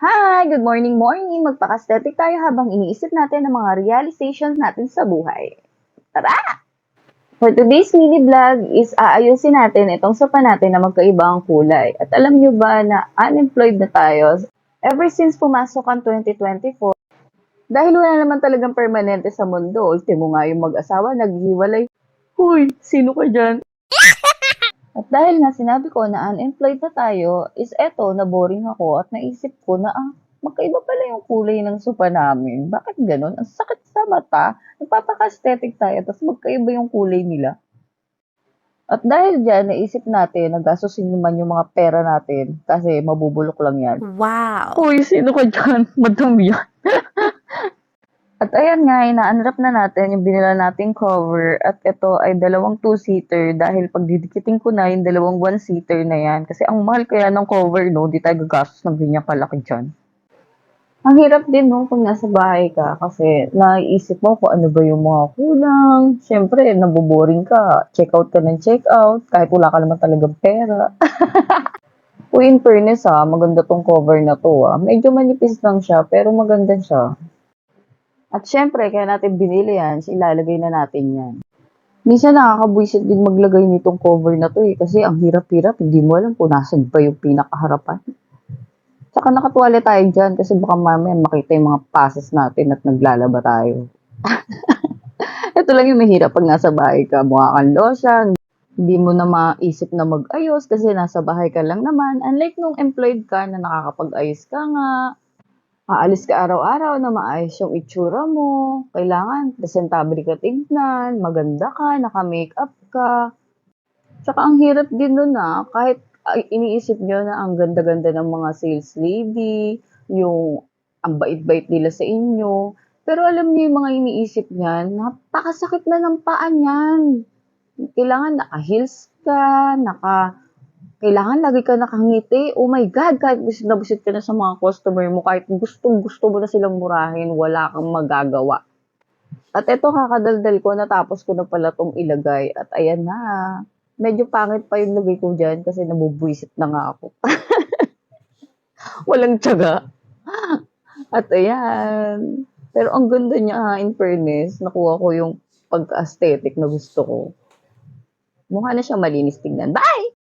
Hi! Good morning, morning! Magpaka-aesthetic tayo habang iniisip natin ang mga realizations natin sa buhay. Tara! For today's mini vlog is aayusin natin itong sopa natin na magkaiba ang kulay. At alam nyo ba na unemployed na tayo ever since pumasok ang 2024? Dahil wala naman talagang permanente sa mundo. Ultimo nga yung mag-asawa, naghiwalay. Huy, sino ka dyan? At dahil nga sinabi ko na unemployed na tayo, is eto, na-boring ako at naisip ko na magkaiba pala yung kulay ng sopa namin. Bakit ganun? Ang sakit sa mata. Nagpapaka-aesthetic tayo, tapos magkaiba yung kulay nila. At dahil dyan, naisip natin, nagastusin naman yung mga pera natin kasi mabubulok lang yan. Wow! Uy, sino ka dyan? Madumi yan. At ayan nga, ina-unwrap na natin yung binila nating cover at ito ay dalawang 2-seater dahil pag didikitin ko na yung dalawang 1-seater na yan. Kasi ang mahal kaya ng cover, no? Di tayo gagastos ng ganyan kalaki dyan. Ang hirap din, no, kung nasa bahay ka kasi naiisip mo kung ano ba yung mga kulang. Siyempre, naboboring ka. Check out ka ng check out kahit wala ka naman talagang pera. Uy, in fairness maganda tong cover na to Medyo manipis lang siya pero maganda siya. At syempre, kaya natin binili yan, ilalagay na natin yan. Minsan nakakabwisit din maglagay nitong cover na to kasi ang hirap-hirap, hindi mo alam kung nasan ba yung pinakaharapan. Saka nakatuwala tayo dyan kasi baka mamaya makita yung mga passes natin at naglalaba tayo. Ito lang yung mahirap pag nasa bahay ka, mukha kang lotion, hindi mo na maisip na mag-ayos kasi nasa bahay ka lang naman. Unlike nung employed ka na nakakapag-ayos ka nga, aalis ka araw-araw na maayos yung itsura mo. Kailangan presentable ka tignan, maganda ka, naka-makeup ka. Tsaka ang hirap din nun kahit iniisip nyo na ang ganda-ganda ng mga sales lady, yung ang bait-bait nila sa inyo. Pero alam niyo yung mga iniisip niyan, napakasakit na ng paa niyan. Kailangan naka-heels ka, kailangan lagi ka nakangiti. Oh my God, kahit busit na busit ka na sa mga customer mo, kahit gustong-gusto mo na silang murahin, wala kang magagawa. At eto, kakadaldal ko, natapos ko na pala tong ilagay. At ayan na, medyo pangit pa yung lagay ko dyan kasi nabubuisit na nga ako. Walang tiyaga. At ayan. Pero ang ganda niya in fairness, nakuha ko yung pagka-aesthetic na gusto ko. Mukha na siyang malinis tingnan. Bye!